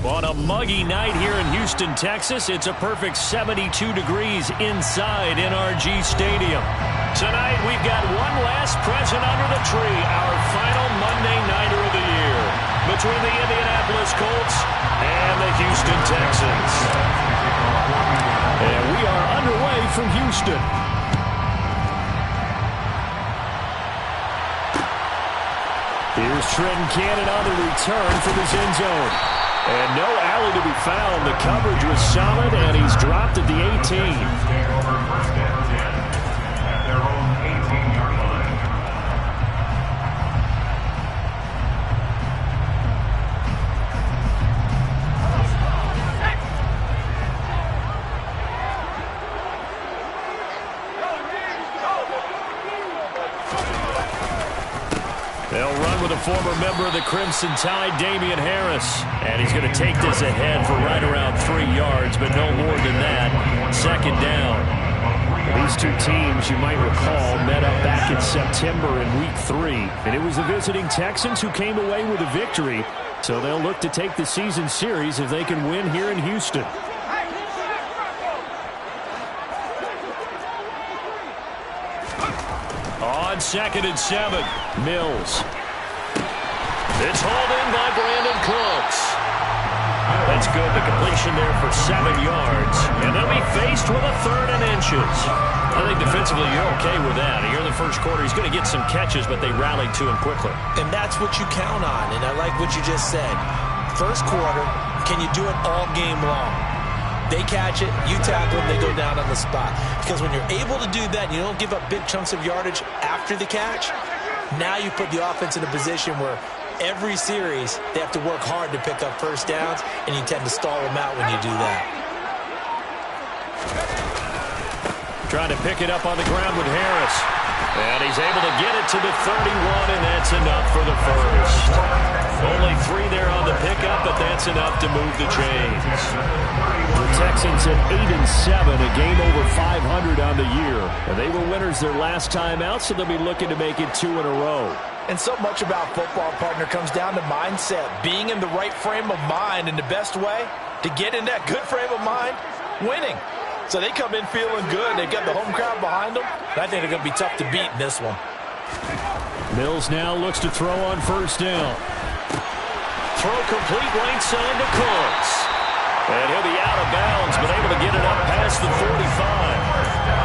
On a muggy night here in Houston, Texas, it's a perfect 72 degrees inside NRG Stadium. Tonight, we've got one last present under the tree, our final Monday Nighter of the year, between the Indianapolis Colts and the Houston Texans. And we are underway from Houston. Here's Trenton Cannon on the return from his end zone. And no alley to be found. The coverage was solid, and he's dropped at the 18. They'll run with a former member of the Crimson Tide, Damien Harris. And he's going to take this ahead for right around 3 yards, but no more than that. Second down. These two teams, you might recall, met up back in September in Week 3. And it was the visiting Texans who came away with a victory. So they'll look to take the season series if they can win here in Houston. On 2nd and 7, Mills. It's hauled in by Brandon Cooks. That's good. The completion there for 7 yards. And they'll be faced with a 3rd and inches. I think defensively you're okay with that. Here in the first quarter, he's going to get some catches, but they rallied to him quickly. And that's what you count on. And I like what you just said. First quarter, can you do it all game long? They catch it, you tackle them, they go down on the spot. Because when you're able to do that, you don't give up big chunks of yardage after the catch, now you put the offense in a position where every series they have to work hard to pick up first downs, and you tend to stall them out when you do that. Trying to pick it up on the ground with Harris. And he's able to get it to the 31, and that's enough for the first. Only 3 there on the pickup, but that's enough to move the chains. The Texans at 8-7, a game over 500 on the year. And they were winners their last time out, so they'll be looking to make it 2 in a row. And so much about football, partner, comes down to mindset. Being in the right frame of mind, and the best way to get in that good frame of mind, winning. So they come in feeling good. They've got the home crowd behind them. I think they're going to be tough to beat in this one. Mills now looks to throw on first down. Throw complete right side to Cooks. And he'll be out of bounds, but able to get it up past the 45.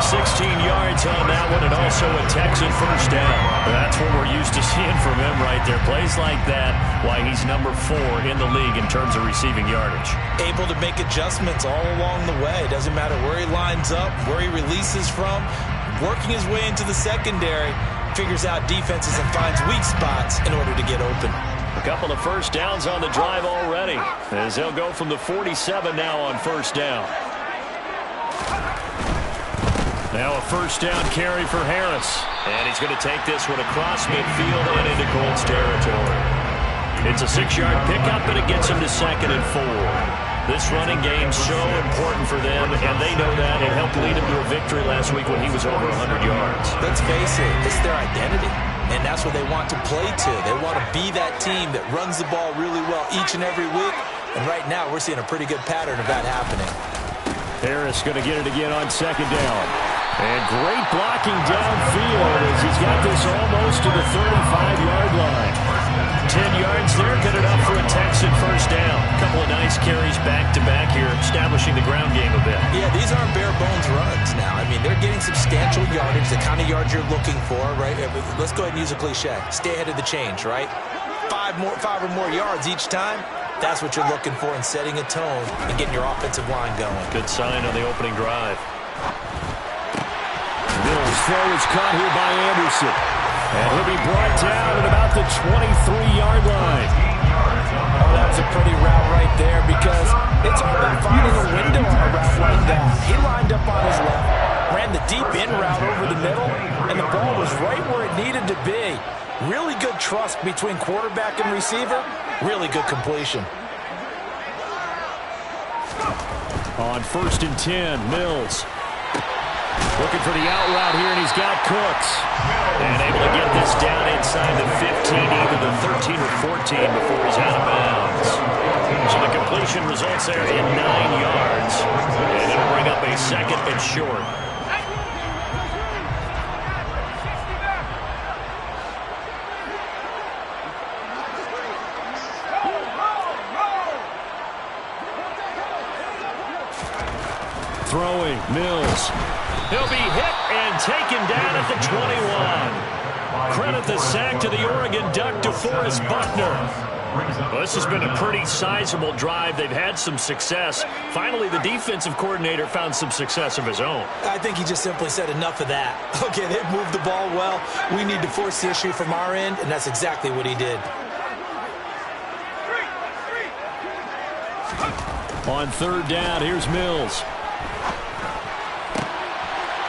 16 yards on that one, and also a Texan first down. That's what we're used to seeing from him right there. Plays like that, why he's number 4 in the league in terms of receiving yardage. Able to make adjustments all along the way. Doesn't matter where he lines up, where he releases from. Working his way into the secondary, figures out defenses and finds weak spots in order to get open. A couple of first downs on the drive already, as they'll go from the 47 now on first down. Now a first down carry for Harris. And he's going to take this one across midfield and into Colts territory. It's a 6-yard pickup, and it gets him to 2nd and 4. This running game's so important for them, and they know that. It helped lead him to a victory last week when he was over 100 yards. Let's face it, it's their identity. And that's what they want to play to. They want to be that team that runs the ball really well each and every week. And right now, we're seeing a pretty good pattern of that happening. Harris going to get it again on second down. And great blocking downfield as he's got this almost to the 35-yard line. 10 yards there, good enough for a Texan first down. A couple of nice carries back-to-back here, establishing the ground game a bit. Yeah, these aren't bare-bones runs now. I mean, they're getting substantial yardage, the kind of yards you're looking for, right? Let's go ahead and use a cliche. Stay ahead of the change, right? 5 or more yards each time. That's what you're looking for in setting a tone and getting your offensive line going. Good sign on the opening drive. Mills' throw is caught here by Anderson. And he'll be brought down at about the 23-yard line. Oh, that was a pretty route right there because it's all about finding a window on a route like that. He lined up on his left, ran the deep in route over the middle, and the ball was right where it needed to be. Really good trust between quarterback and receiver. Really good completion. On 1st and 10, Mills. Looking for the out route here, and he's got Cooks. And able to get this down inside the 15, either the 13 or 14 before he's out of bounds. So the completion results there in 9 yards. And it'll bring up a 2nd and short. Throwing, Mills. He'll be hit and taken down at the 21. Credit the sack to the Oregon Duck, DeForest Buckner. Well, this has been a pretty sizable drive. They've had some success. Finally, the defensive coordinator found some success of his own. I think he just simply said enough of that. Okay, they've moved the ball well. We need to force the issue from our end, and that's exactly what he did. On 3rd down, here's Mills.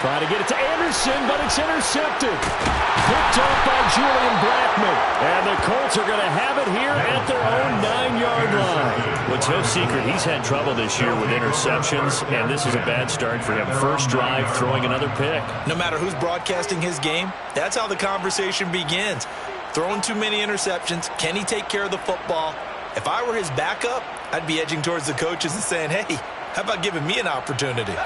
Trying to get it to Anderson, but it's intercepted. Picked up by Julian Blackmon. And the Colts are going to have it here at their own 9-yard line. What's no secret, he's had trouble this year with interceptions, and this is a bad start for him. First drive, throwing another pick. No matter who's broadcasting his game, that's how the conversation begins. Throwing too many interceptions, can he take care of the football? If I were his backup, I'd be edging towards the coaches and saying, hey, how about giving me an opportunity?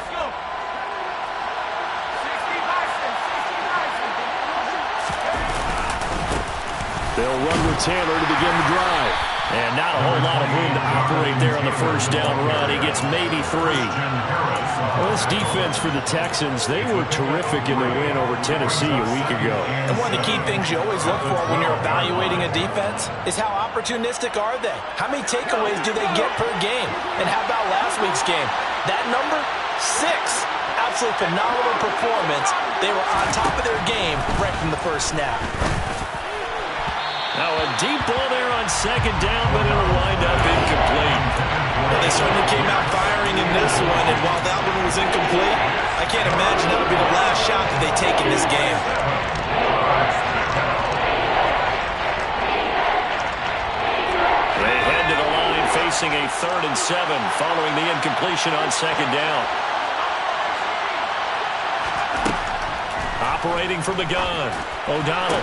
They'll run with Taylor to begin the drive. And not a whole lot of room to operate there on the first down run. He gets maybe 3. Well, this defense for the Texans, they were terrific in their win over Tennessee a week ago. And one of the key things you always look for when you're evaluating a defense is how opportunistic are they? How many takeaways do they get per game? And how about last week's game? That number, 6. Absolutely phenomenal performance. They were on top of their game right from the first snap. Now a deep ball there on 2nd down, but it'll wind up incomplete. Well, they certainly came out firing in this one, and while that one was incomplete, I can't imagine that'll be the last shot that they take in this game. They head to the line facing a 3rd and 7 following the incompletion on 2nd down. Operating from the gun, O'Donnell.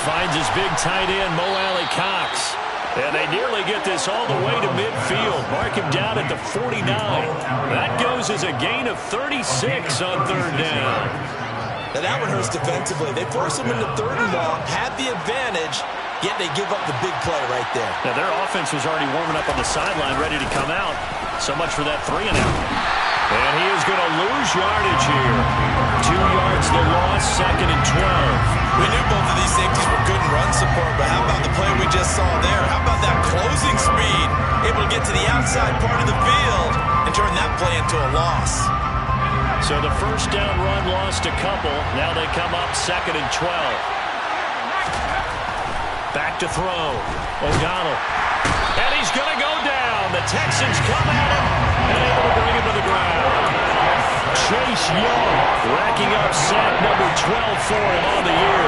Finds his big tight end, Mo Alley-Cox. And they nearly get this all the way to midfield. Mark him down at the 49. That goes as a gain of 36 on 3rd down. Now that one hurts defensively. They force him into 3rd and long, had the advantage, yet they give up the big play right there. Now their offense was already warming up on the sideline, ready to come out. So much for that 3 and out. And he is going to lose yardage here. 2 yards the loss, 2nd and 12. We knew both of these safeties were good in run support, but how about the play we just saw there? How about that closing speed? Able to get to the outside part of the field and turn that play into a loss. So the first down run lost a couple. Now they come up 2nd and 12. Back to throw. O'Donnell. And he's going to go down. The Texans come at him and able to bring him to the ground. Chase Young racking up sack number 12 for him on the year.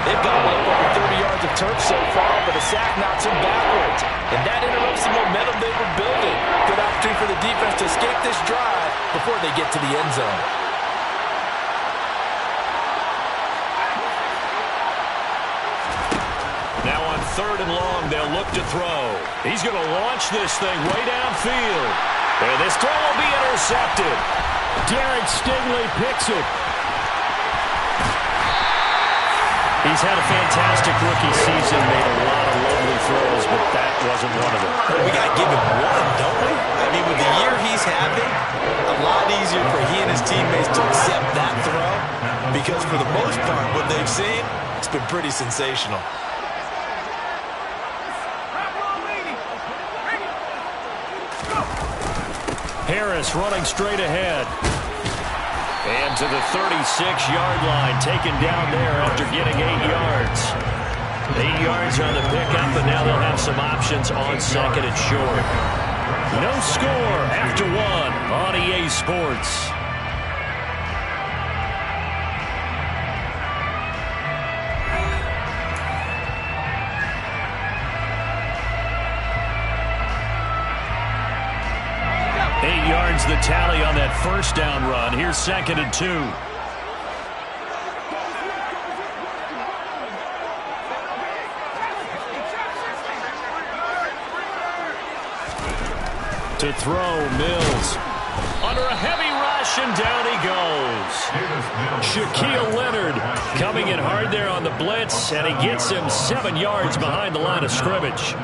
They've got well over 30 yards of turf so far, but a sack knocks him backwards. And that interrupts the momentum they were building. Good opportunity for the defense to escape this drive before they get to the end zone. Now on 3rd and long, they'll look to throw. He's going to launch this thing way downfield. And this throw will be intercepted. Derek Stingley picks it. He's had a fantastic rookie season, made a lot of lovely throws, but that wasn't one of them. We got to give him one, don't we? I mean, with the year he's having, a lot easier for he and his teammates to accept that throw because for the most part, what they've seen, it's been pretty sensational. Harris running straight ahead. And to the 36-yard line, taken down there after getting 8 yards. 8 yards on the pickup, and now they'll have some options on 2nd and short. No score after 1 on EA Sports. The tally on that first down run. Here's 2nd and 2. To throw, Mills. Under a heavy rush, and down he goes. Shaquille Leonard coming in hard there on the blitz, and he gets him 7 yards behind the line of scrimmage.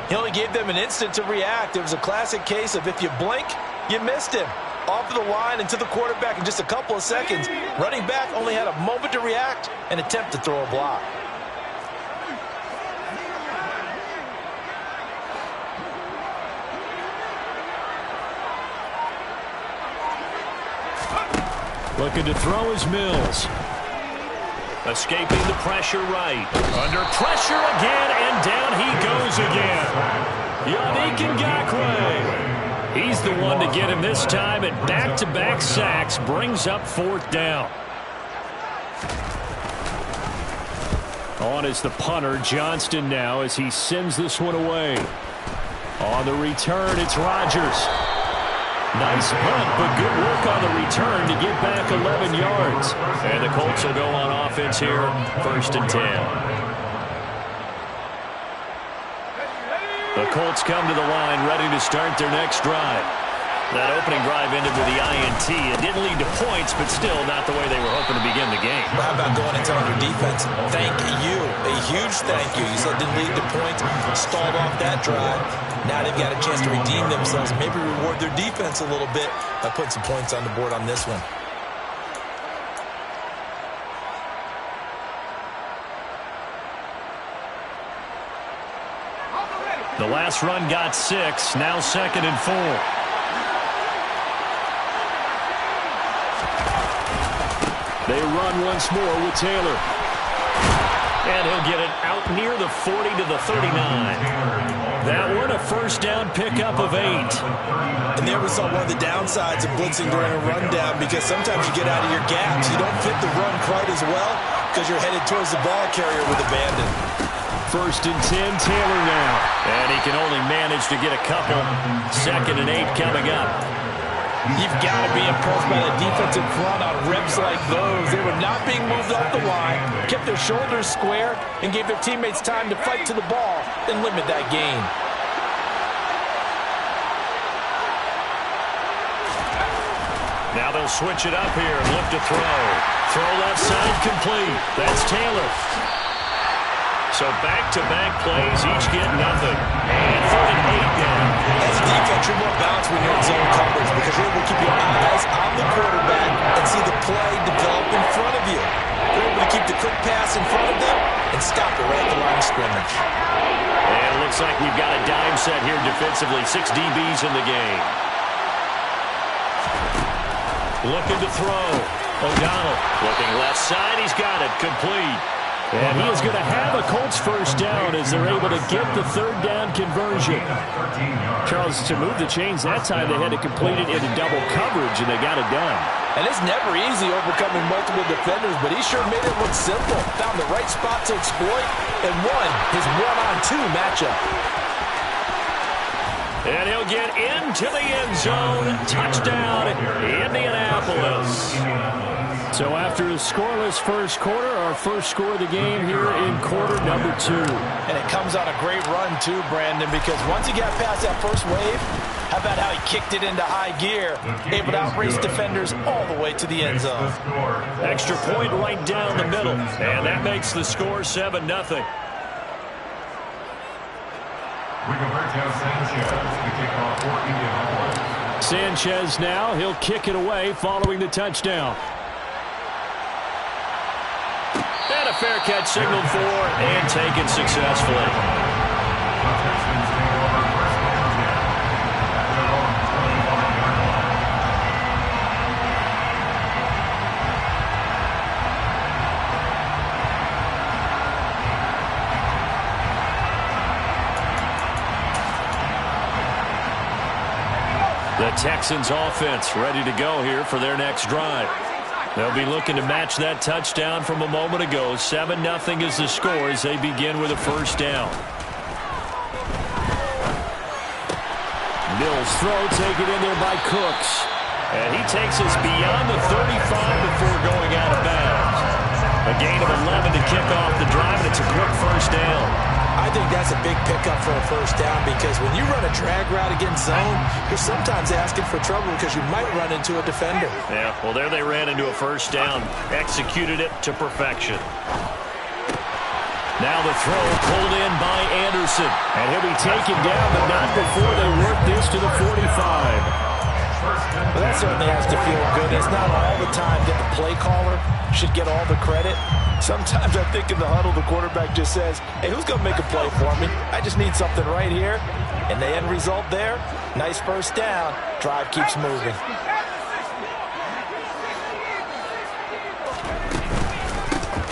He only gave them an instant to react. It was a classic case of if you blink, you missed him. Off of the line and to the quarterback in just a couple of seconds. Running back only had a moment to react and attempt to throw a block. Looking to throw is Mills. Escaping the pressure right. Under pressure again, and down he goes again. Yannick Ngakoue. He's the one to get him this time, and back-to-back sacks brings up 4th down. On is the punter, Johnston now, as he sends this one away. On the return, it's Rodgers. Nice punt, but good work on the return to get back 11 yards. And the Colts will go on offense here, 1st and 10. The Colts come to the line, ready to start their next drive. That opening drive ended with the INT. It didn't lead to points, but still not the way they were hoping to begin the game. How about going and telling your defense, thank you, a huge thank you. You said it didn't lead to points, stalled off that drive. Now they've got a chance to redeem themselves, maybe reward their defense a little bit by putting some points on the board on this one. The last run got 6, now 2nd and 4. They run once more with Taylor. And he'll get it out near the 40 to the 39. That one a 1st down pickup of 8. And there we saw one of the downsides of blitzing during a rundown, because sometimes you get out of your gaps. You don't fit the run quite as well because you're headed towards the ball carrier with abandon. 1st and 10, Taylor now. And he can only manage to get a couple. 2nd and 8 coming up. You've got to be impressed by the defensive front on reps like those. They were not being moved off the line, kept their shoulders square, and gave their teammates time to fight to the ball and limit that gain. Now they'll switch it up here and look to throw. Throw left side complete. That's Taylor. So back-to-back plays, each get nothing. And 3rd and 8 down. As a defense, you're more balanced when you're in zone coverage because you're able to keep your eyes on the quarterback and see the play develop in front of you. You're able to keep the quick pass in front of them and stop it right at the line of scrimmage. And it looks like we've got a dime set here defensively. 6 DBs in the game. Looking to throw. O'Donnell looking left side. He's got it. Complete. And he is going to have a Colts 1st down as they're able to get the 3rd down conversion. Charles, to move the chains that time, they had to complete it into double coverage, and they got it done. And it's never easy overcoming multiple defenders, but he sure made it look simple. Found the right spot to exploit and won his 1-on-2 matchup. And he'll get into the end zone. Touchdown, Indianapolis. So after a scoreless 1st quarter, our 1st score of the game here in quarter number 2. And it comes on a great run too, Brandon, because once he got past that first wave, how about how he kicked it into high gear, able to outrace defenders all the way to the end zone. Extra point right down the middle, and that makes the score 7-0. Sanchez now, he'll kick it away following the touchdown. And a fair catch signaled for and taken successfully. The Texans offense ready to go here for their next drive. They'll be looking to match that touchdown from a moment ago. 7-0 is the score as they begin with a 1st down. Mills throw, take it in there by Cooks. And he takes us beyond the 35 before going out of bounds. A gain of 11 to kick off the drive, and it's a quick 1st down. I think that's a big pickup for a first down because when you run a drag route against zone, you're sometimes asking for trouble because you might run into a defender. Yeah, well, there they ran into a first down. Executed it to perfection. Now the throw pulled in by Anderson. And he'll be taken down, but not before they work this to the 45. Well, that certainly has to feel good. It's not all the time that the play caller should get all the credit. Sometimes I think in the huddle, the quarterback just says, hey, who's going to make a play for me? I just need something right here. And the end result there, nice first down. Drive keeps moving.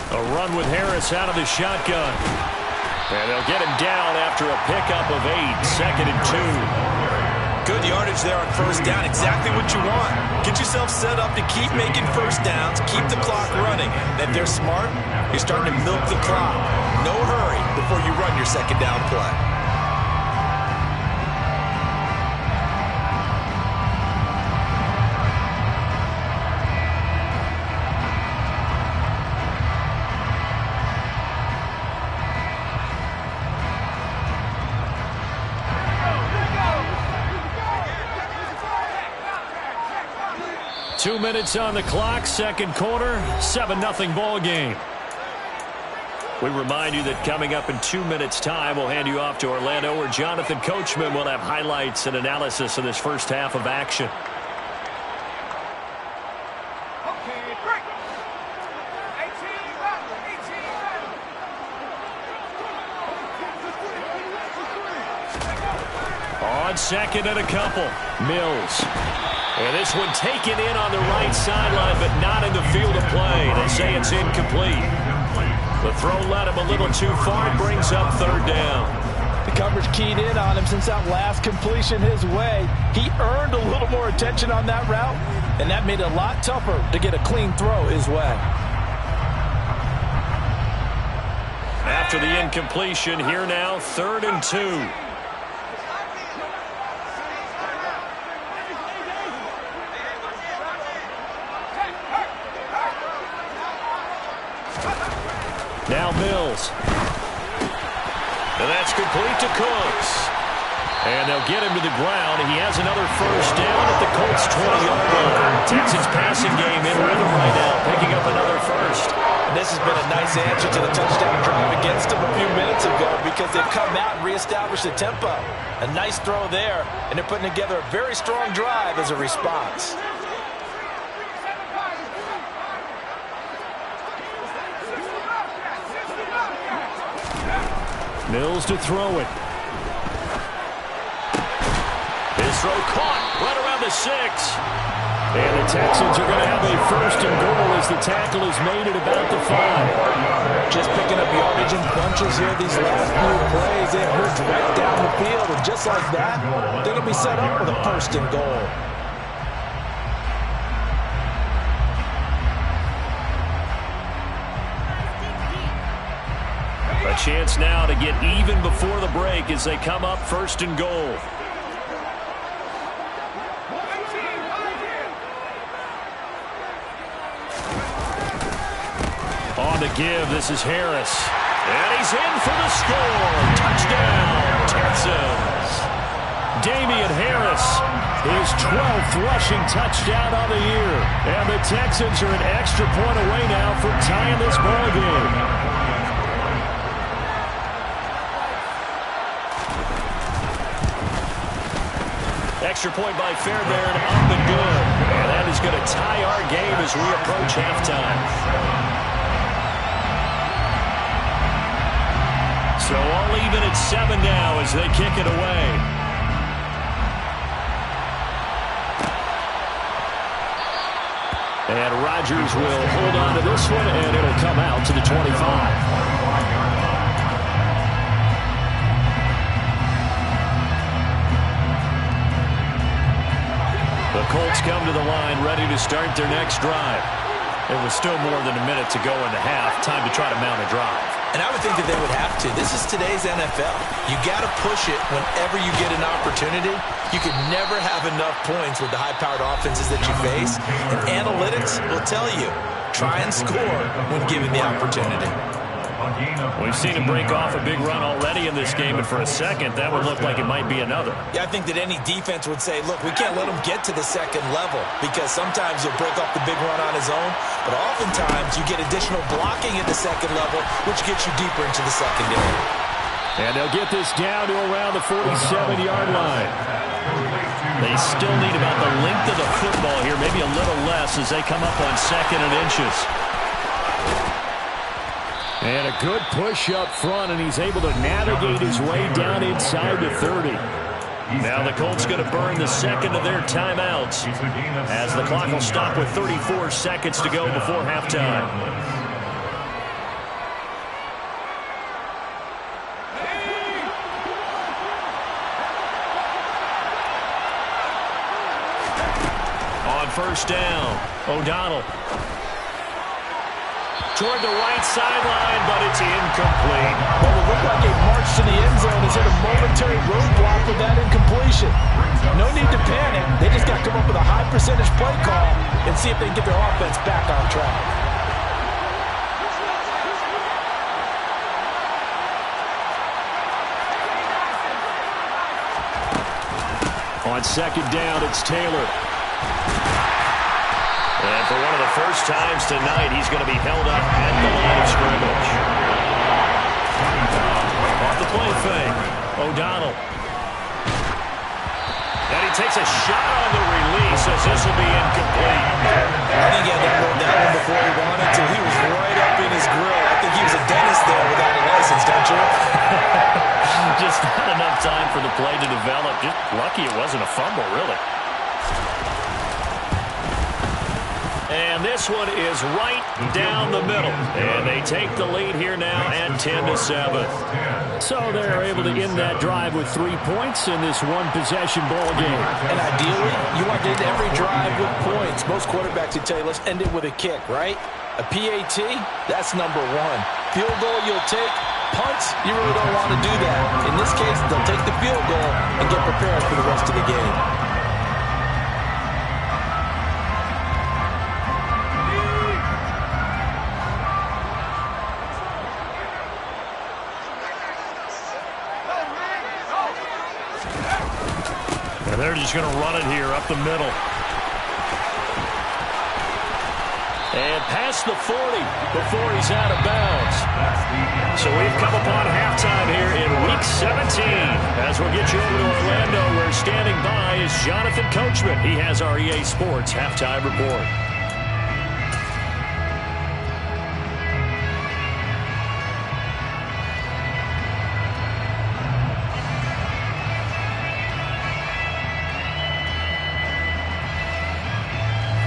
A run with Harris out of the shotgun. And they'll get him down after a pickup of 8, 2nd and 2. Good yardage there on first down, exactly what you want. Get yourself set up to keep making first downs, keep the clock running. And if they're smart, you're starting to milk the clock. No hurry before you run your second down play. Two minutes on the clock, second quarter, 7-0 ball game. We remind you that coming up in 2 minutes' time, we'll hand you off to Orlando, where Jonathan Coachman will have highlights and analysis of this first half of action. On second and a couple, Mills. And this one taken in on the right sideline, but not in the field of play. They say it's incomplete. The throw led him a little too far. It brings up third down. The coverage keyed in on him since that last completion his way. He earned a little more attention on that route, and that made it a lot tougher to get a clean throw his way. After the incompletion, here now, 3rd and 2. Now Mills. And that's complete to Cooks. And they'll get him to the ground. He has another first down at the Colts' 20-yard line. Texans passing game in rhythm right now, picking up another first. And this has been a nice answer to the touchdown drive against them a few minutes ago because they've come out and reestablished the tempo. A nice throw there, and they're putting together a very strong drive as a response. Mills to throw it. His throw caught right around the 6. And the Texans are going to have a 1st and goal as the tackle is made at about the 5. Just picking up yardage in bunches here these last few plays. They moved right down the field, and just like that, they're going to be set up with a 1st and goal. A chance now to get even before the break as they come up 1st and goal. On the give, this is Harris. And he's in for the score. Touchdown, Texans. Damian Harris, his 12th rushing touchdown on the year. And the Texans are an extra point away now from tying this ball game. Extra point by Fairbairn, up and good. And that is going to tie our game as we approach halftime. So all even at 7 now as they kick it away. And Rodgers will hold on to this one, and it'll come out to the 25. The Colts come to the line ready to start their next drive. It was still more than a minute to go in the half. Time to try to mount a drive. And I would think that they would have to. This is today's NFL. You got to push it whenever you get an opportunity. You could never have enough points with the high-powered offenses that you face. And analytics will tell you, try and score when given the opportunity. We've seen him break off a big run already in this game, and for a second, that would look like it might be another. Yeah, I think that any defense would say, look, we can't let him get to the second level, because sometimes he'll break off the big run on his own, but oftentimes you get additional blocking at the second level, which gets you deeper into the secondary. And they'll get this down to around the 47-yard line. They still need about the length of the football here, maybe a little less as they come up on 2nd and inches. And a good push up front, and he's able to navigate his way down inside the 30. Now the Colts going to burn the second of their timeouts as the clock will stop with 34 seconds to go before halftime. On first down, O'Donnell. Toward the right sideline, but it's incomplete. Well, it looked like a march to the end zone has hit a momentary roadblock with that incompletion. No need to panic. They just got to come up with a high percentage play call and see if they can get their offense back on track. On second down, it's Taylor. And for one of the first times tonight, he's going to be held up at the line of scrimmage. Off the play fake, O'Donnell. And he takes a shot on the release as this will be incomplete. I think he had that rolled down before he wanted to. He was right up in his grill. I think he was a dentist there without a license, don't you? Just not enough time for the play to develop. Just lucky it wasn't a fumble, really. And this one is right down the middle. And they take the lead here now at 10-7. So they're able to end that drive with 3 points in this one-possession ball game. And ideally, you want to end every drive with points. Most quarterbacks would tell you, let's end it with a kick, right? A PAT, that's number one. Field goal you'll take. Punts, you really don't want to do that. In this case, they'll take the field goal and get prepared for the rest of the game. And they're just going to run it here up the middle. And past the 40 before he's out of bounds. So we've come upon halftime here in Week 17. As we'll get you over to Orlando, where standing by is Jonathan Coachman. He has our EA Sports Halftime Report.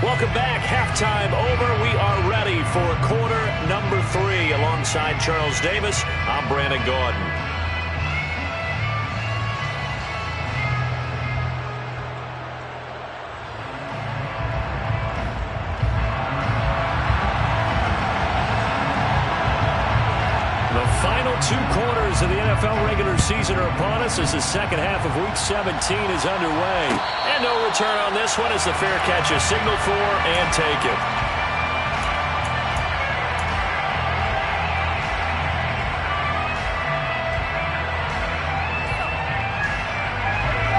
Welcome back. Halftime over. We are ready for quarter number 3. Alongside Charles Davis, I'm Brandon Gaudin. The final 2 quarters of the NFL regular season are upon us as the second half of Week 17 is underway. And no return on this one as the fair catch is signaled for and taken.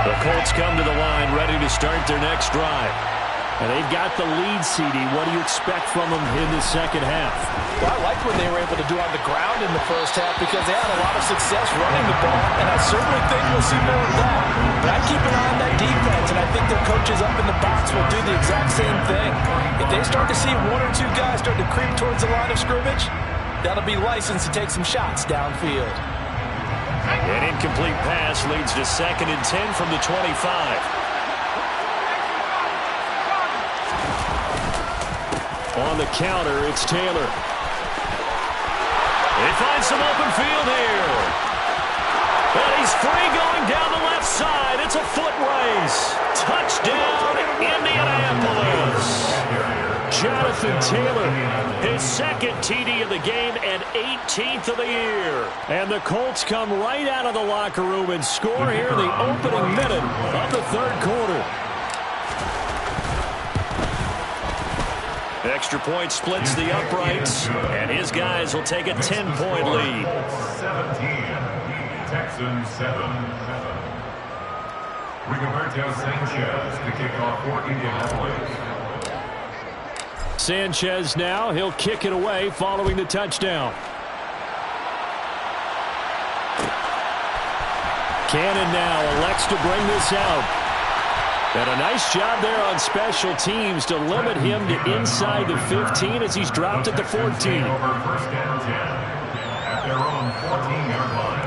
The Colts come to the line ready to start their next drive. And they've got the lead, CD. What do you expect from them in the second half? Well, I like what they were able to do on the ground in the first half because they had a lot of success running the ball, and I certainly think we'll see more of that. But I keep an eye on that defense, and I think their coaches up in the box will do the exact same thing. If they start to see 1 or 2 guys start to creep towards the line of scrimmage, that'll be licensed to take some shots downfield. An incomplete pass leads to 2nd and 10 from the 25. On the counter, it's Taylor. They find some open field here. And he's free going down the left side. It's a foot race. Touchdown, Indianapolis. Jonathan Taylor, his 2nd TD of the game and 18th of the year. And the Colts come right out of the locker room and score here in the opening minute of the 3rd quarter. Extra point splits the uprights, and his his guys will take a 10-point lead. 17, Texans 7. Rigoberto Sanchez to kick off for Indianapolis. Sanchez now, he'll kick it away following the touchdown. Cannon now elects to bring this out. And a nice job there on special teams to limit him to inside the 15 as he's dropped at the 14. Over first down 10 at their own 14-yard line.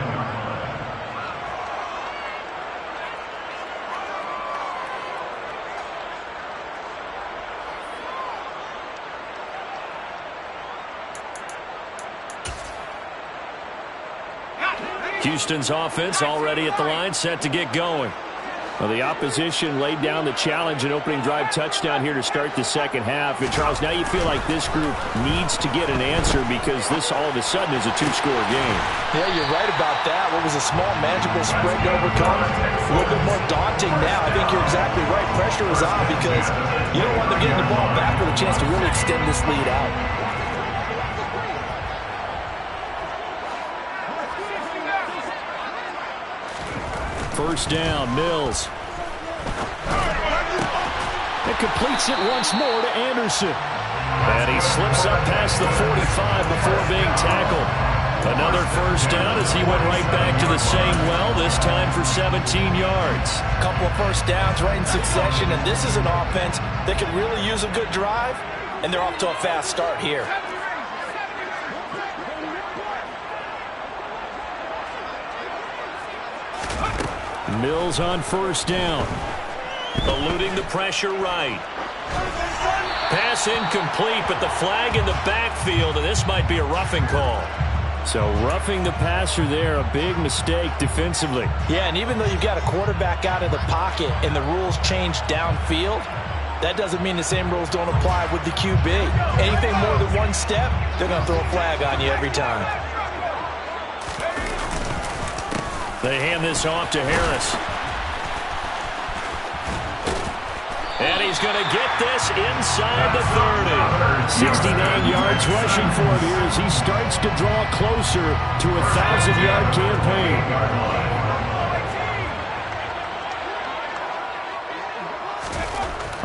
Houston's offense already at the line, set to get going. Well, the opposition laid down the challenge and opening drive touchdown here to start the second half. And, Charles, now you feel like this group needs to get an answer because this all of a sudden is a two-score game. Yeah, you're right about that. What was a small, manageable spread to overcome, a little bit more daunting now. I think you're exactly right. Pressure is on because you don't want them getting the ball back with a chance to really extend this lead out. First down, Mills. It completes it once more to Anderson. And he slips up past the 45 before being tackled. Another first down as he went right back to the same well, this time for 17 yards. A couple of first downs right in succession, and this is an offense that could really use a good drive, and they're off to a fast start here. Mills on first down. Eluding the pressure right. Pass incomplete, but the flag in the backfield, and this might be a roughing call. So roughing the passer there, a big mistake defensively. Yeah, and even though you've got a quarterback out of the pocket and the rules change downfield, that doesn't mean the same rules don't apply with the QB. Anything more than one step, they're going to throw a flag on you every time. They hand this off to Harris. And he's going to get this inside the 30. 69 yards rushing for him here as he starts to draw closer to a 1,000-yard campaign.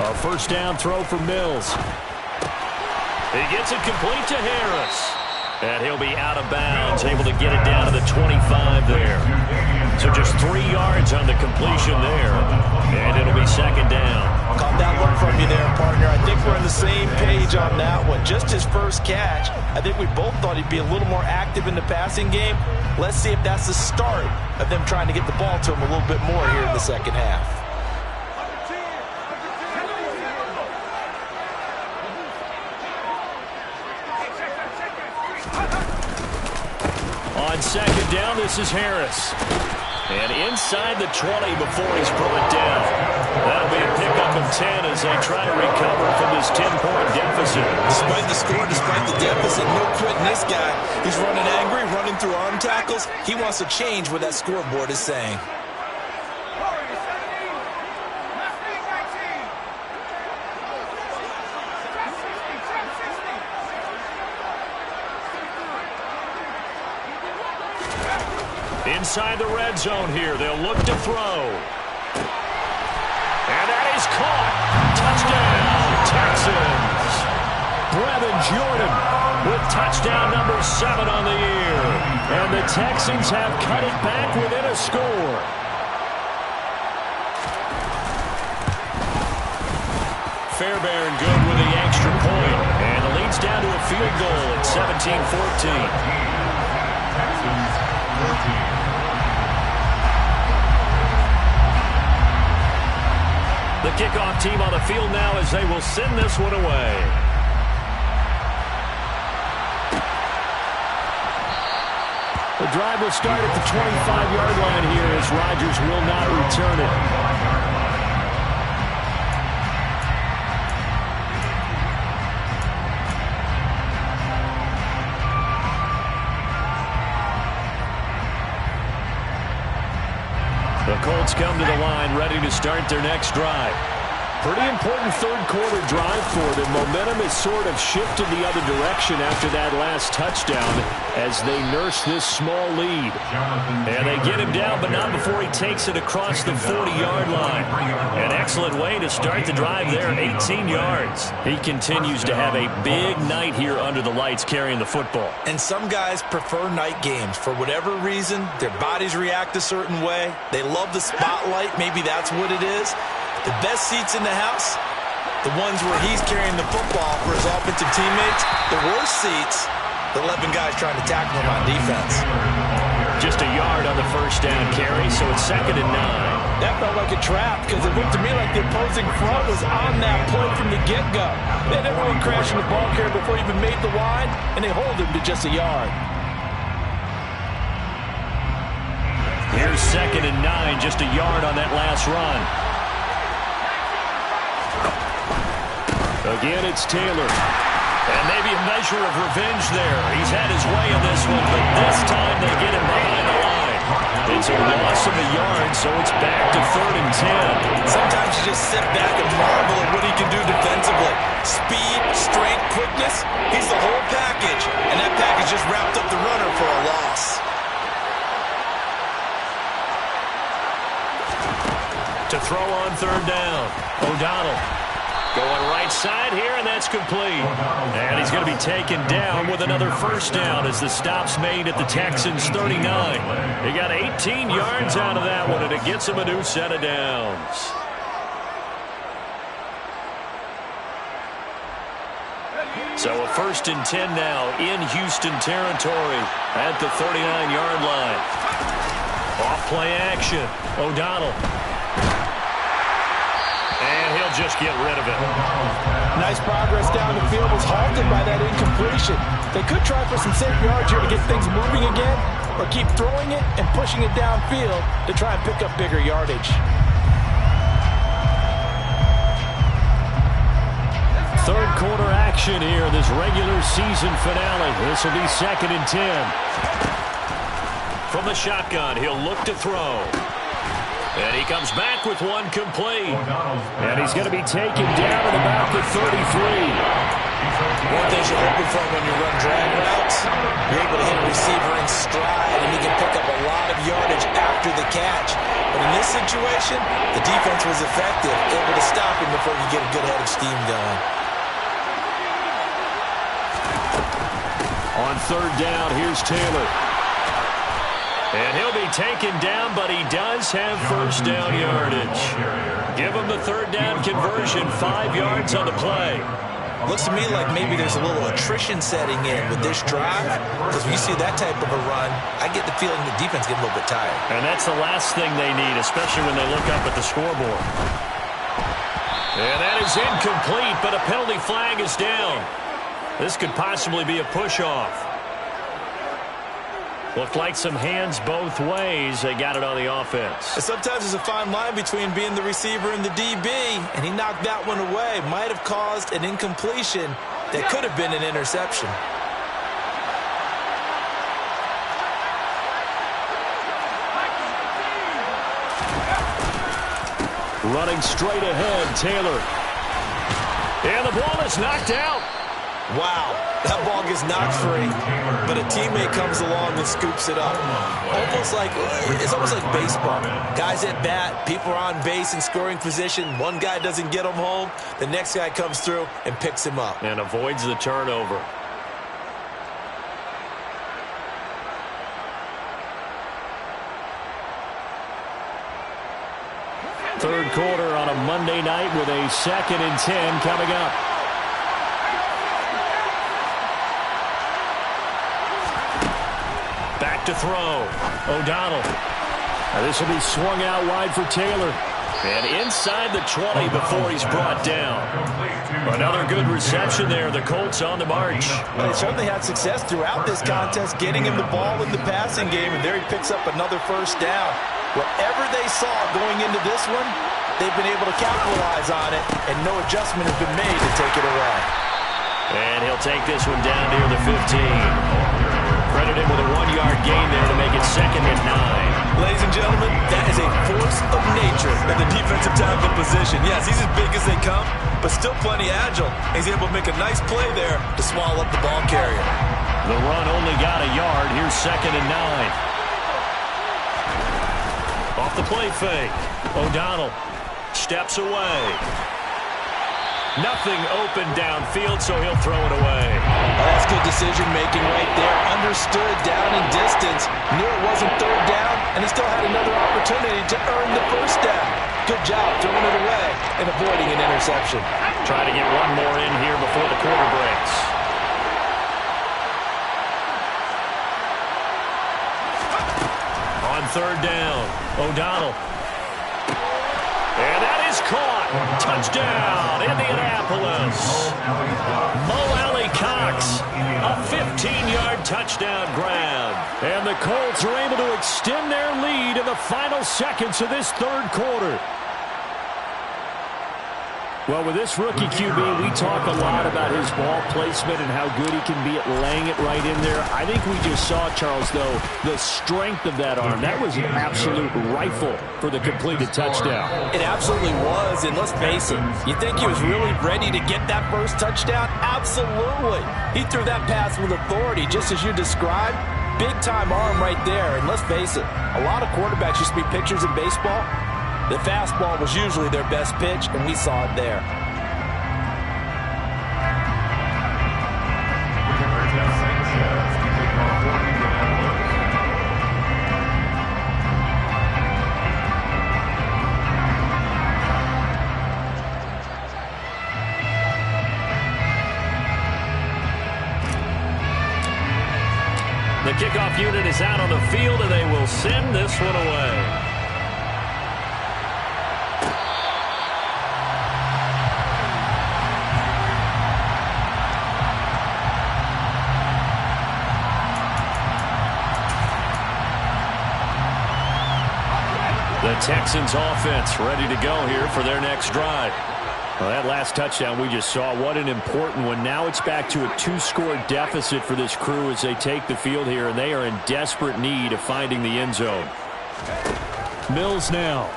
A first down throw for Mills. He gets it complete to Harris. And he'll be out of bounds, able to get it down to the 25 there. So just 3 yards on the completion there. And it'll be second down. Caught that look from you there, partner. I think we're on the same page on that one. Just his first catch. I think we both thought he'd be a little more active in the passing game. Let's see if that's the start of them trying to get the ball to him a little bit more here in the second half. On second down, this is Harris. And inside the 20 before he's brought down. That'll be a pickup of 10 as they try to recover from this 10-point deficit. Despite the score, despite the deficit, no quitting this guy. He's running angry, running through arm tackles. He wants to change what that scoreboard is saying. Inside the red zone here, they'll look to throw. And that is caught. Touchdown, Texans. Brevin Jordan with touchdown number 7 on the year. And the Texans have cut it back within a score. Fairbairn good with the extra point. And the lead's down to a field goal at 17-14. Texans 14. The kickoff team on the field now as they will send this one away. The drive will start at the 25-yard line here as Rodgers will not return it. The Colts come to the line ready to start their next drive. Pretty important third-quarter drive for them. Momentum has sort of shifted the other direction after that last touchdown as they nurse this small lead. And they get him down, but not before he takes it across the 40-yard line. An excellent way to start the drive there, 18 yards. He continues to have a big night here under the lights carrying the football. And some guys prefer night games. For whatever reason, their bodies react a certain way. They love the spotlight. Maybe that's what it is. The best seats in the house, the ones where he's carrying the football for his offensive teammates. The worst seats, the 11 guys trying to tackle him on defense. Just a yard on the first down carry, so it's 2nd and 9. That felt like a trap because it looked to me like the opposing front was on that play from the get-go. They had everyone crashing the ball carrier before he even made the line, and they hold him to just a yard. Here's 2nd and 9, just a yard on that last run. Again, it's Taylor. And maybe a measure of revenge there. He's had his way in this one, but this time they get him behind the line. It's a loss of a yard, so it's back to 3rd and 10. Sometimes you just sit back and marvel at what he can do defensively. Speed, strength, quickness. He's the whole package, and that package just wrapped up the runner for a loss. To throw on 3rd down, O'Donnell. Going right side here, and that's complete. And he's going to be taken down with another first down as the stop's made at the Texans' 39. He got 18 yards out of that one, and it gets him a new set of downs. So a 1st and 10 now in Houston territory at the 39-yard line. Off play action. O'Donnell. And he'll just get rid of it. Nice progress down the field, was halted by that incompletion. They could try for some safe yards here to get things moving again, or keep throwing it and pushing it downfield to try and pick up bigger yardage. Third quarter action here, this regular season finale. This will be 2nd and 10. From the shotgun, he'll look to throw. And he comes back with one complete. And he's going to be taken down at about the 33. One thing you're hoping for when you run drag routes, you're able to hit a receiver in stride, and he can pick up a lot of yardage after the catch. But in this situation, the defense was effective, able to stop him before you get a good head of steam going. On 3rd down, here's Taylor. And he'll be taken down, but he does have first down yardage. Give him the 3rd down conversion, 5 yards on the play. Looks to me like maybe there's a little attrition setting in with this drive, because when you see that type of a run, I get the feeling the defense getting a little bit tired. And that's the last thing they need, especially when they look up at the scoreboard. And that is incomplete, but a penalty flag is down. This could possibly be a push-off. Looked like some hands both ways. They got it on the offense. Sometimes there's a fine line between being the receiver and the DB, and he knocked that one away. Might have caused an incompletion that could have been an interception. Running straight ahead, Taylor. And the ball is knocked out. Wow, that ball gets knocked free, but a teammate comes along and scoops it up. It's almost like baseball. Guys at bat, people are on base in scoring position. One guy doesn't get him home. The next guy comes through and picks him up. And avoids the turnover. Third quarter on a Monday night with a 2nd and 10 coming up. Back to throw. O'Donnell. This will be swung out wide for Taylor. And inside the 20 before he's brought down. Another good reception there. The Colts on the march. Well, they certainly had success throughout this contest, getting him the ball in the passing game, and there he picks up another first down. Whatever they saw going into this one, they've been able to capitalize on it, and no adjustment has been made to take it away. And he'll take this one down near the 15. Credit him with a 1-yard gain there to make it 2nd and 9. Ladies and gentlemen, that is a 4th force of nature in the defensive tackle position. Yes, he's as big as they come, but still plenty agile. He's able to make a nice play there to swallow up the ball carrier. The run only got a yard. Here's 2nd and 9. Off the play fake. O'Donnell steps away. Nothing open downfield, so he'll throw it away. Oh, that's good decision-making right there. Understood down and distance. Knew it wasn't 3rd down, and he still had another opportunity to earn the 1st down. Good job throwing it away and avoiding an interception. Try to get one more in here before the quarter breaks. On 3rd down, O'Donnell. And that is caught. Touchdown, Indianapolis. Mo Alley-Cox, a 15-yard touchdown grab. And the Colts are able to extend their lead in the final seconds of this 3rd quarter. Well, with this rookie QB, we talk a lot about his ball placement and how good he can be at laying it right in there. I think we just saw, Charles, though, the strength of that arm. That was an absolute rifle for the completed touchdown. It absolutely was, and let's face it, you think he was really ready to get that first touchdown? Absolutely. He threw that pass with authority, just as you described. Big-time arm right there, and let's face it, a lot of quarterbacks used to be pitchers in baseball. The fastball was usually their best pitch, and we saw it there. The kickoff unit is out on the field, and they will send this one away. The Texans offense ready to go here for their next drive. Well, that last touchdown we just saw, what an important one. Now it's back to a 2-score deficit for this crew as they take the field here, and they are in desperate need of finding the end zone. Mills now.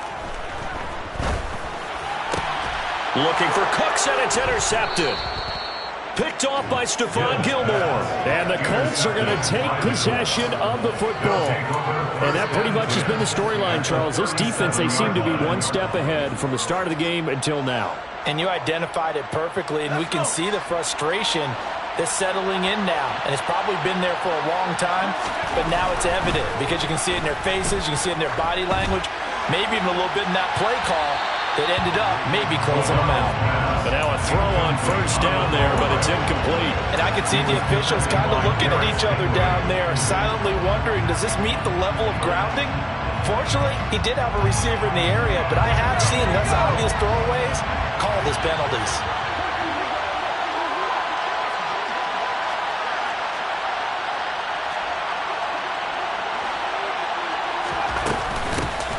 Looking for Cooks, and it's intercepted. Picked off by Stephon Gilmore. And the Colts are going to take possession of the football. And that pretty much has been the storyline, Charles. This defense, they seem to be one step ahead from the start of the game until now. And you identified it perfectly, and we can see the frustration that's settling in now. And it's probably been there for a long time, but now it's evident because you can see it in their faces, you can see it in their body language, maybe even a little bit in that play call that ended up maybe closing them out. But now a throw on 1st down there, but it's incomplete. And I can see the officials kind of looking at each other down there, silently wondering, does this meet the level of grounding? Fortunately, he did have a receiver in the area, but I have seen less obvious throwaways called as penalties.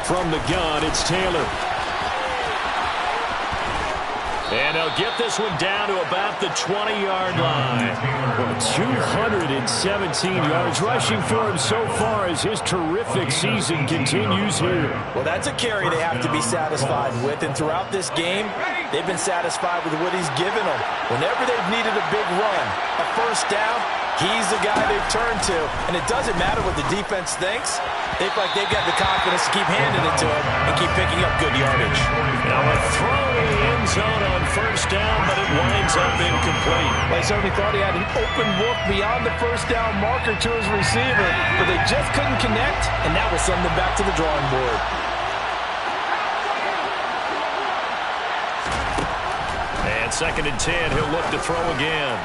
From the gun, it's Taylor. And they'll get this one down to about the 20-yard line. 217 yards rushing for him so far as his terrific season continues here. Well, that's a carry they have to be satisfied with. And throughout this game, they've been satisfied with what he's given them. Whenever they've needed a big run, a 1st down, he's the guy they've turned to. And it doesn't matter what the defense thinks. They feel like they've got the confidence to keep handing it to him and keep picking up good yardage. Now a throw in the end zone on 1st down, but it winds up incomplete. Well, I certainly thought he had an open look beyond the 1st down marker to his receiver, but they just couldn't connect, and that will send them back to the drawing board. And 2nd and 10, he'll look to throw again.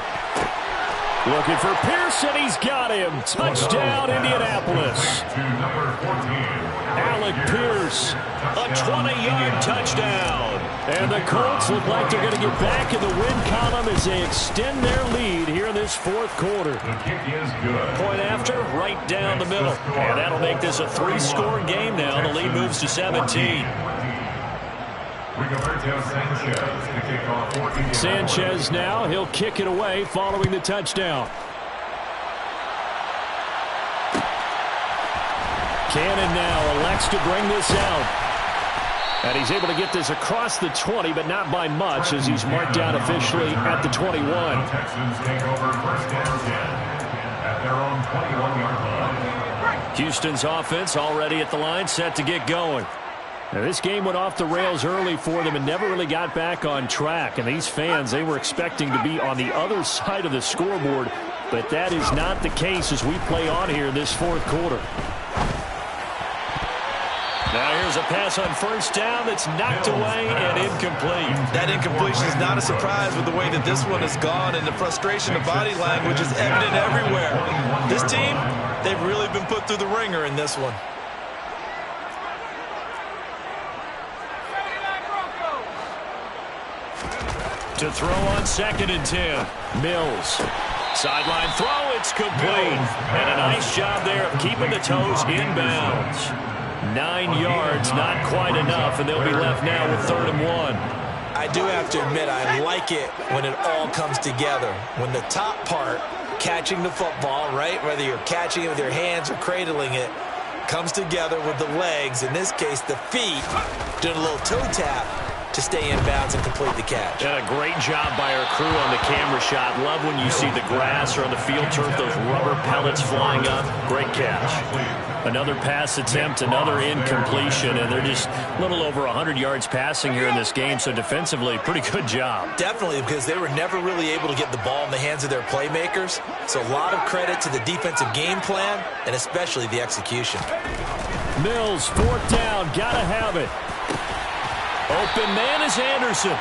Looking for Pearson, he's got him. Touchdown, Indianapolis. Alec Pierce, a 20-yard touchdown. And the Colts look like they're going to get back in the win column as they extend their lead here in this 4th quarter. The kick is good. Point after, right down the middle. And that'll make this a 3-score game now. The lead moves to 17. Sanchez now, he'll kick it away following the touchdown. Cannon now elects to bring this out. And he's able to get this across the 20, but not by much, as he's marked down officially at the 21. The Texans take over first down 10 at their own 21-yard line. Houston's offense already at the line, set to get going. Now, this game went off the rails early for them and never really got back on track. And these fans, they were expecting to be on the other side of the scoreboard, but that is not the case as we play on here in this fourth quarter. Now here's a pass on first down that's knocked away and incomplete. That incompletion is not a surprise with the way that this one has gone, and the frustration of body language is evident everywhere. This team, they've really been put through the ringer in this one. To throw on 2nd and 10. Mills. Sideline throw, it's complete. And a nice job there of keeping the toes inbounds. 9 yards, not quite enough, and they'll be left now with 3rd and 1. I do have to admit, I like it when it all comes together. When the top part, catching the football, right, whether you're catching it with your hands or cradling it, comes together with the legs, in this case the feet, doing a little toe tap to stay in bounds and complete the catch. And a great job by our crew on the camera shot. Love when you see the grass or on the field turf, those rubber pellets flying up. Great catch. Another pass attempt, another incompletion, and they're just a little over 100 yards passing here in this game, so defensively, pretty good job. Definitely, because they were never really able to get the ball in the hands of their playmakers, so a lot of credit to the defensive game plan and especially the execution. Mills, 4th down, gotta have it. Open man is Anderson.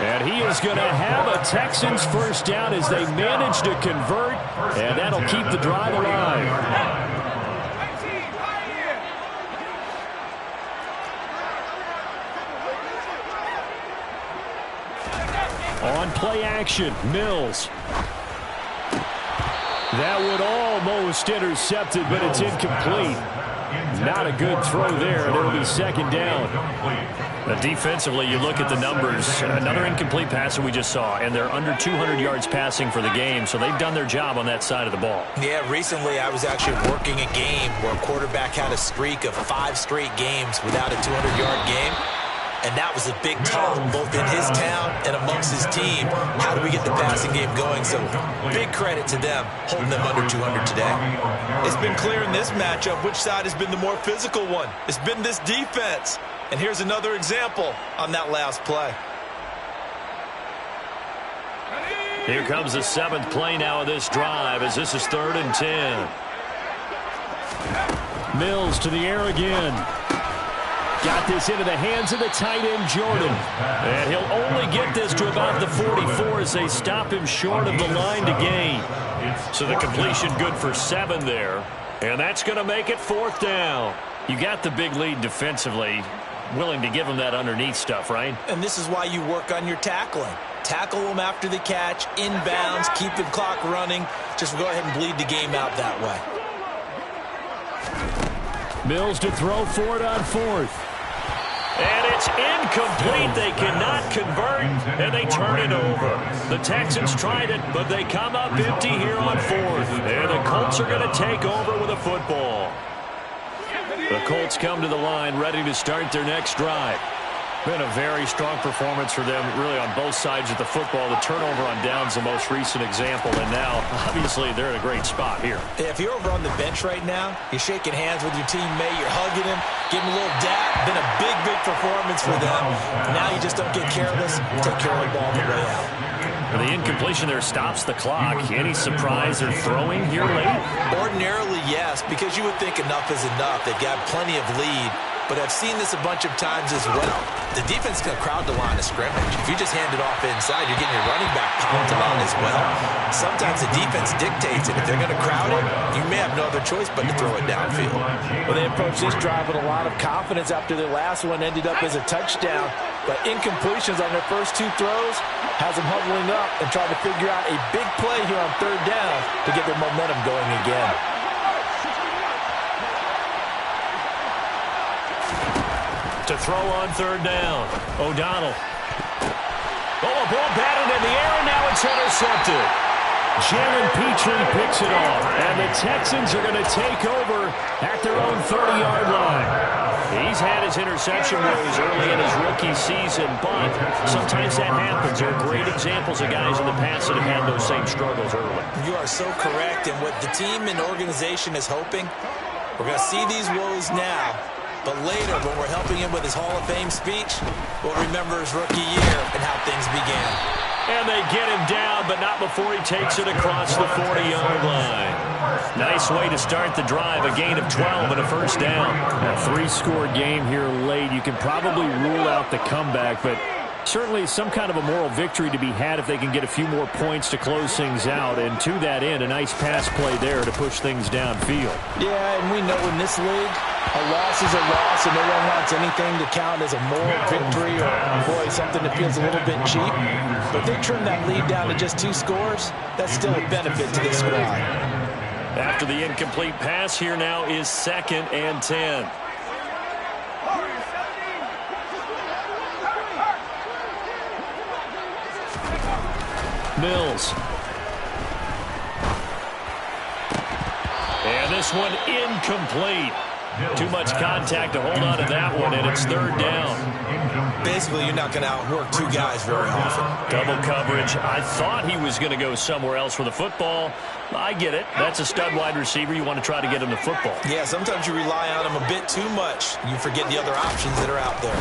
And he is going to have a Texans first down as they manage to convert, and that'll keep the drive alive. On play action, Mills. That would almost intercept it, but it's incomplete. Not a good throw there, and it'll be 2nd down. Defensively, you look at the numbers. Another incomplete pass that we just saw, and they're under 200 yards passing for the game, so they've done their job on that side of the ball. Yeah, recently I was actually working a game where a quarterback had a streak of 5 straight games without a 200-yard game. And that was a big talk, both in his town and amongst his team. How do we get the passing game going? So big credit to them, holding them under 200 today. It's been clear in this matchup which side has been the more physical one. It's been this defense. And here's another example on that last play. Here comes the 7th play now of this drive, as this is 3rd and 10. Mills to the air again. Got this into the hands of the tight end, Jordan. And he'll only get this to about the 44 as they stop him short of the line to gain. So the completion good for 7 there. And that's going to make it 4th down. You got the big lead defensively. Willing to give him that underneath stuff, right? And this is why you work on your tackling. Tackle them after the catch, inbounds, keep the clock running. Just go ahead and bleed the game out that way. Mills to throw for it on 4th. And it's incomplete. They cannot convert, and they turn it over. The Texans tried it, but they come up empty here on 4th. And the Colts are going to take over with a football. The Colts come to the line ready to start their next drive. Been a very strong performance for them, really, on both sides of the football. The turnover on downs, the most recent example, and now, obviously, they're in a great spot here. Yeah, if you're over on the bench right now, you're shaking hands with your teammate, you're hugging him, giving him a little dap. Been a big, big performance for them. Now you just don't get careless, take care of the ball on the way out. The incompletion there stops the clock. Any surprise they're throwing here late? Ordinarily, yes, because you would think enough is enough. They've got plenty of lead. But I've seen this a bunch of times as well. The defense can crowd the line of scrimmage. If you just hand it off inside, you're getting your running back pounded on as well. Sometimes the defense dictates it. If they're going to crowd it, you may have no other choice but to throw it downfield. Well, they approached this drive with a lot of confidence after their last one ended up as a touchdown. But incompletions on their first 2 throws has them huddling up and trying to figure out a big play here on 3rd down to get their momentum going again. To throw on 3rd down. O'Donnell. Oh, a ball batted in the air, and now it's intercepted. Jalen Petrie picks it off, and the Texans are going to take over at their own 30-yard line. He's had his interception woes early in his rookie season, but sometimes that happens. There are great examples of guys in the past that have had those same struggles early. You are so correct, and what the team and organization is hoping, we're going to see these woes now, but later when we're helping him with his Hall of Fame speech, we'll remember his rookie year and how things began. And they get him down, but not before he takes it across the 40-yard line. Nice way to start the drive, a gain of 12 and a first down. A three-score game here late. You can probably rule out the comeback, but certainly some kind of a moral victory to be had if they can get a few more points to close things out. And to that end, a nice pass play there to push things downfield. Yeah, and we know in this league, a loss is a loss, and no one wants anything to count as a moral victory or, boy, something that feels a little bit cheap. But if they trim that lead down to just 2 scores, that's still a benefit to this squad. After the incomplete pass, here now is 2nd and 10. Mills. And this one incomplete. Too much contact to hold on to that one, and it's 3rd down. Basically, you're not going to outwork 2 guys very often. Double coverage. I thought he was going to go somewhere else with the football. I get it. That's a stud wide receiver. You want to try to get him the football. Yeah, sometimes you rely on him a bit too much. You forget the other options that are out there.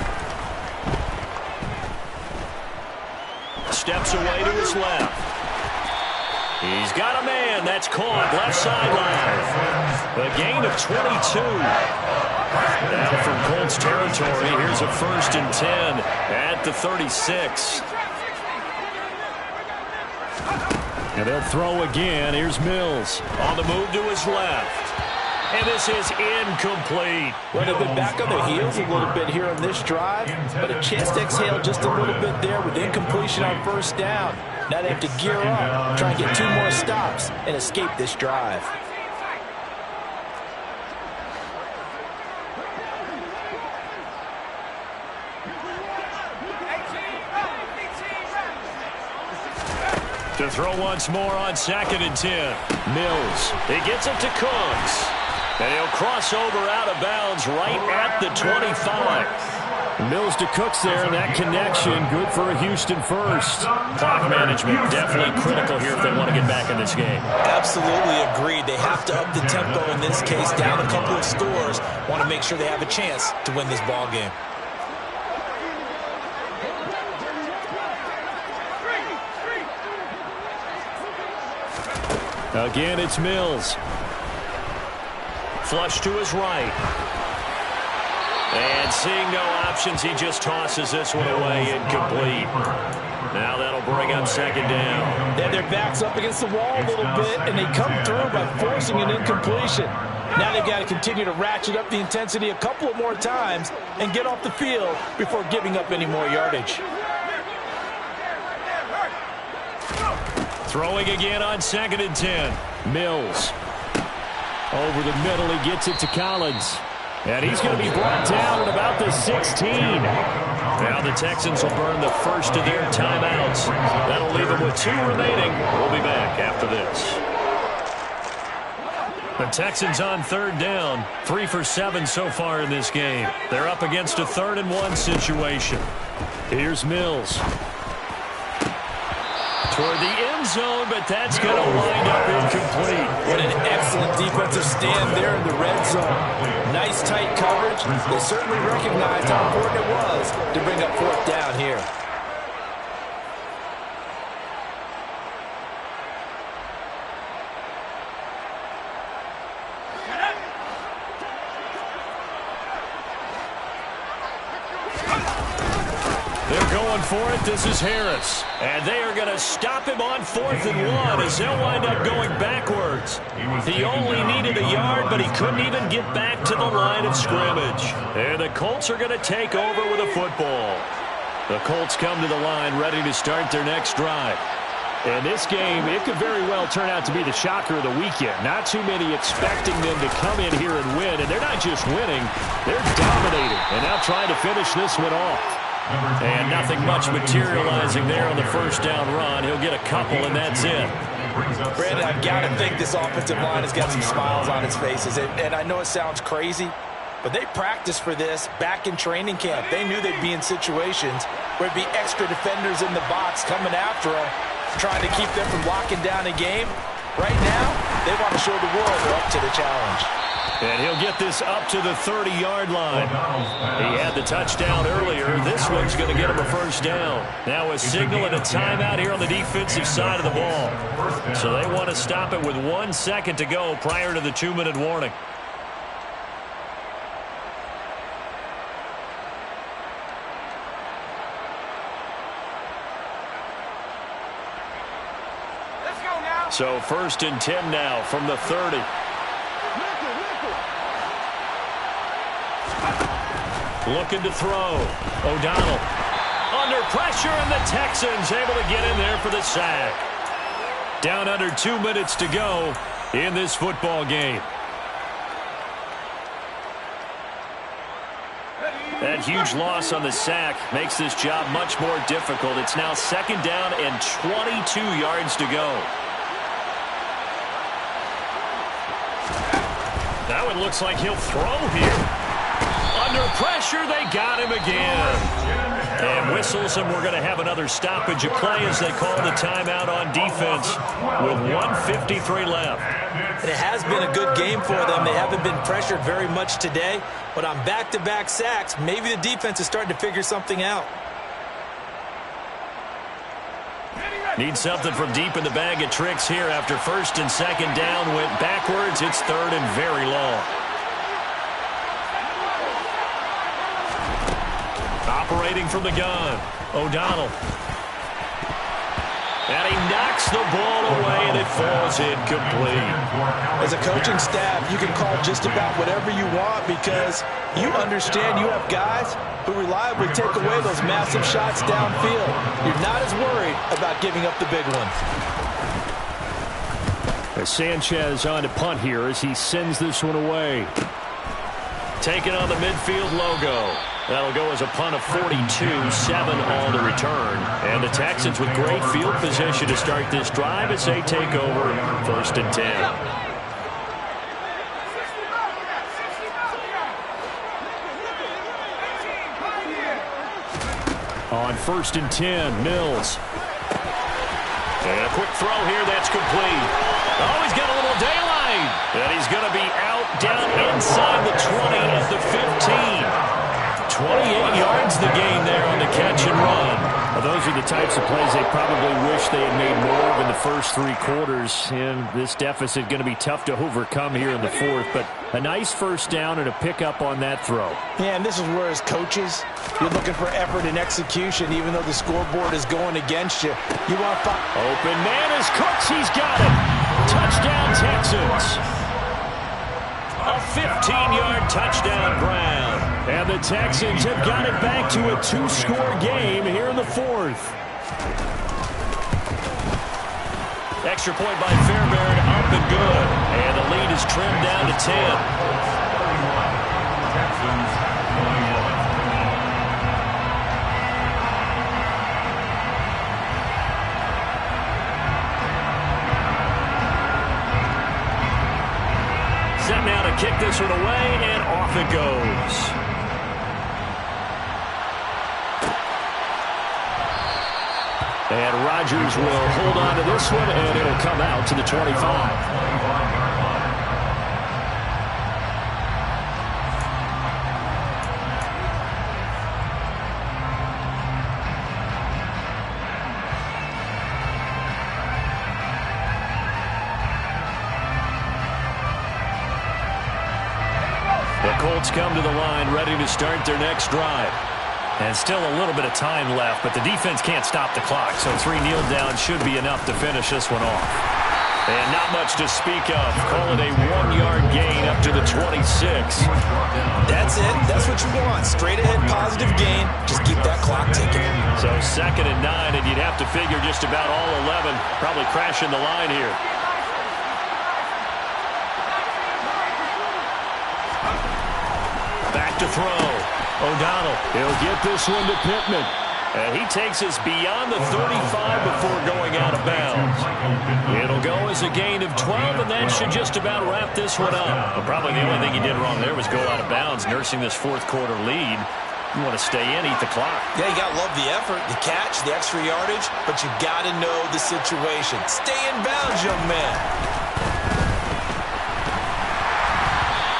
Steps away to his left. He's got a man. That's caught. Left sideline. A gain of 22. Now from Colts territory, here's a 1st and 10 at the 36. And they'll throw again. Here's Mills on the move to his left. And this is incomplete. Well, they've been back on their heels a little bit here on this drive, but a chance to exhale just a little bit there with incompletion on 1st down. Now they have to gear up, try and get 2 more stops, and escape this drive. To throw once more on 2nd and 10. Mills. He gets it to Cooks. And he'll cross over out of bounds right at the 25. Mills to Cooks there, and that connection good for a Houston first. Clock management definitely critical here if they want to get back in this game. Absolutely agreed. They have to up the tempo in this case, down a couple of scores. Want to make sure they have a chance to win this ball game. Again, it's Mills. Flush to his right. And seeing no options, he just tosses this one away, incomplete. Now that'll bring up 2nd down. Yeah, their back's up against the wall a little bit, and they come through by forcing an incompletion. Now they've got to continue to ratchet up the intensity a couple of more times and get off the field before giving up any more yardage. Throwing again on 2nd and 10. Mills. Over the middle, he gets it to Collins. And he's going to be brought down at about the 16. Now the Texans will burn the first of their timeouts. That'll leave them with 2 remaining. We'll be back after this. The Texans on 3rd down. 3 for 7 so far in this game. They're up against a 3rd and 1 situation. Here's Mills. Toward the end zone, but that's going to wind up incomplete. What an excellent defensive stand there in the red zone. Nice tight coverage. They certainly recognized how important it was to bring up 4th down here. They're going for it. This is Harris. And they are going to stop him on 4th and 1 as they'll wind up going backwards. He only needed a yard, but he couldn't even get back to the line of scrimmage. And the Colts are going to take over with a football. The Colts come to the line ready to start their next drive. In this game, it could very well turn out to be the shocker of the weekend. Not too many expecting them to come in here and win. And they're not just winning, they're dominating. And now trying to finish this one off. And nothing much materializing there on the first down run. He'll get a couple, and that's it. Brandon, I've got to think this offensive line has got some smiles on its faces. And I know it sounds crazy, but they practiced for this back in training camp. They knew they'd be in situations where it'd be extra defenders in the box coming after them, trying to keep them from locking down a game. Right now, they want to show the world they're up to the challenge. And he'll get this up to the 30-yard line. He had the touchdown earlier. This one's going to get him a first down. Now a signal and a timeout here on the defensive side of the ball. So they want to stop it with 1 second to go prior to the 2-minute warning. So 1st and 10 now from the 30. Looking to throw. O'Donnell under pressure, and the Texans able to get in there for the sack. Down under 2 minutes to go in this football game. That huge loss on the sack makes this job much more difficult. It's now 2nd down and 22 yards to go. That one looks like he'll throw here. Under pressure, they got him again. And whistles, and we're going to have another stoppage of play as they call the timeout on defense with 1:53 left. And it has been a good game for them. They haven't been pressured very much today, but on back-to-back sacks, maybe the defense is starting to figure something out. Need something from deep in the bag of tricks here after 1st and 2nd down went backwards. It's 3rd and very long. Operating from the gun, O'Donnell. And he knocks the ball away, and it falls incomplete. As a coaching staff, you can call just about whatever you want because you understand you have guys who reliably take away those massive shots downfield. You're not as worried about giving up the big ones. As Sanchez on to punt here as he sends this one away. Taking on the midfield logo. That'll go as a punt of 42, 7 on the return. And the Texans with great field position to start this drive as they take over 1st and 10. On 1st and 10, Mills. And a quick throw here, that's complete. Oh, he's got a little daylight. And he's going to be out down inside the 20 at the 15. 28 yards the gain there on the catch and run. Well, those are the types of plays they probably wish they had made more of in the first 3 quarters. And this deficit going to be tough to overcome here in the 4th. But a nice first down and a pickup on that throw. Yeah, and this is where as coaches, you're looking for effort and execution. Even though the scoreboard is going against you, you want to find. Open man is Cooks. He's got it. Touchdown, Texans. A 15-yard touchdown, Brown. And the Texans have got it back to a 2-score game here in the 4th. Extra point by Fairbairn, up and good. And the lead is trimmed down to 10. Set now to kick this one away, and off it goes. And Rodgers will hold on to this one, and it'll come out to the 25. The Colts come to the line ready to start their next drive. And still a little bit of time left, but the defense can't stop the clock, so 3 kneel downs should be enough to finish this one off. And not much to speak of. Call it a 1-yard gain up to the 26. That's it. That's what you want. Straight ahead positive gain. Just keep that clock ticking. So 2nd and 9, and you'd have to figure just about all 11 probably crashing the line here. Back to throw. O'Donnell, he'll get this one to Pittman. And he takes us beyond the 35 before going out of bounds. It'll go as a gain of 12, and that should just about wrap this one up. Well, probably the only thing he did wrong there was go out of bounds, nursing this fourth quarter lead. You want to stay in, eat the clock. Yeah, you got to love the effort, the catch, the extra yardage, but you got to know the situation. Stay in bounds, young man.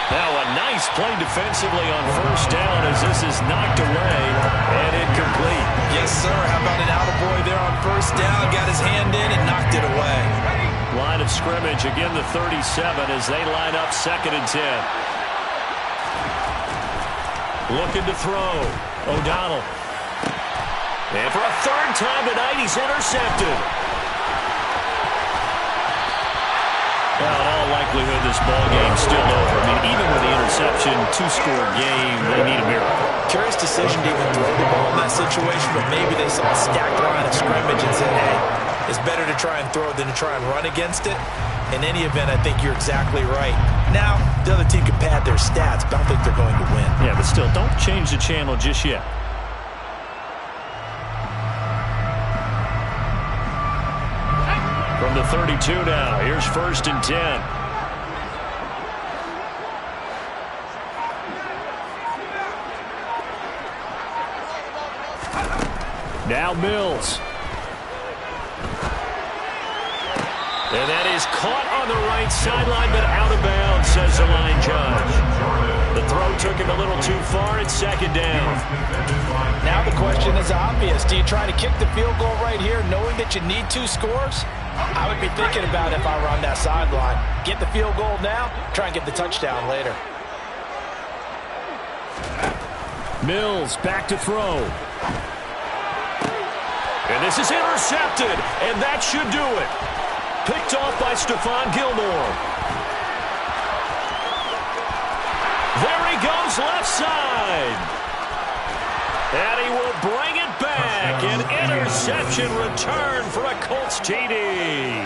Now a nice play defensively on first down as this is knocked away and incomplete. Yes, sir. How about an attaboy there on first down? Got his hand in and knocked it away. Line of scrimmage, again the 37 as they line up 2nd and 10. Looking to throw. O'Donnell. And for a third time tonight, he's intercepted. Well, in all likelihood, this ball game's still over. I mean, even with the interception, 2-score game, they need a miracle. Curious decision to even throw the ball in that situation, but maybe they saw a stacked line of scrimmage and said, hey, it's better to try and throw than to try and run against it. In any event, I think you're exactly right. Now, the other team can pad their stats, but I don't think they're going to win. Yeah, but still, don't change the channel just yet. From the 32 now, here's 1st and 10. Now Mills. And that is caught on the right sideline, but out of bounds, says the line judge. The throw took him a little too far. It's 2nd down. Now the question is obvious. Do you try to kick the field goal right here knowing that you need 2 scores? I would be thinking about if I were on that sideline. Get the field goal now, try and get the touchdown later. Mills back to throw. And this is intercepted, and that should do it. Picked off by Stephon Gilmore. There he goes, left side. And he will bring it back. An interception return for a Colts TD.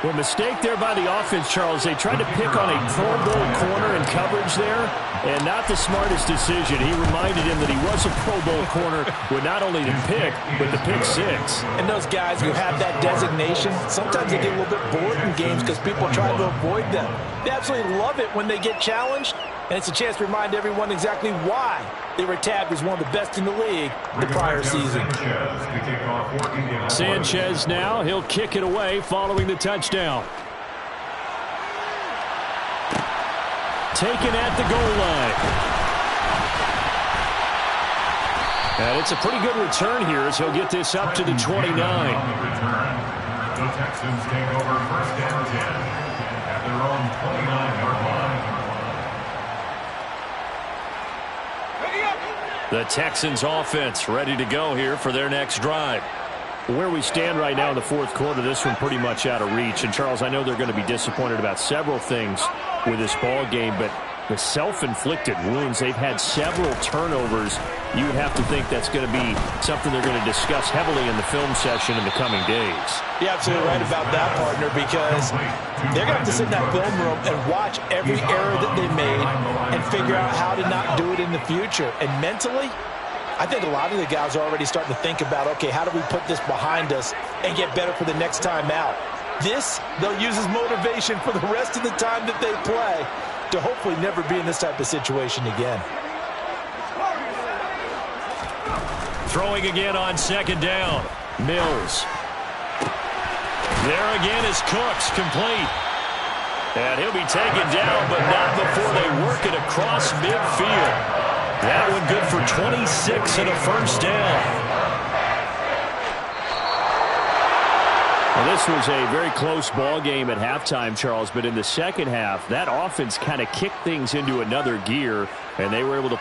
Well, mistake there by the offense, Charles. They tried to pick on a Pro Bowl corner in coverage there, and not the smartest decision. He reminded him that he was a Pro Bowl corner with not only the pick, but the pick 6. And those guys who have that designation, sometimes they get a little bit bored in games because people try to avoid them. They absolutely love it when they get challenged, and it's a chance to remind everyone exactly why they were tagged as one of the best in the league the prior season. Sanchez now, he'll kick it away following the touchdown. Taken at the goal line. And it's a pretty good return here as he'll get this up to the 29. The Texans take over 1st and 10 at their own 29-yard line. The Texans offense ready to go here for their next drive. Where we stand right now in the 4th quarter, this one pretty much out of reach. And, Charles, I know they're going to be disappointed about several things with this ball game, but the self-inflicted wounds, they've had several turnovers. You would have to think that's going to be something they're going to discuss heavily in the film session in the coming days. You're absolutely right about that, partner, because they're going to have to sit in that film room and watch every error that they made and figure out how to not do it in the future. And mentally, I think a lot of the guys are already starting to think about, okay, how do we put this behind us and get better for the next time out? This, they'll use as motivation for the rest of the time that they play to hopefully never be in this type of situation again. Throwing again on 2nd down. Mills. There again is Cooks, complete. And he'll be taken down, but not before they work it across midfield. That one good for 26 and a first down. Well, this was a very close ball game at halftime, Charles, but in the second half, that offense kind of kicked things into another gear, and they were able to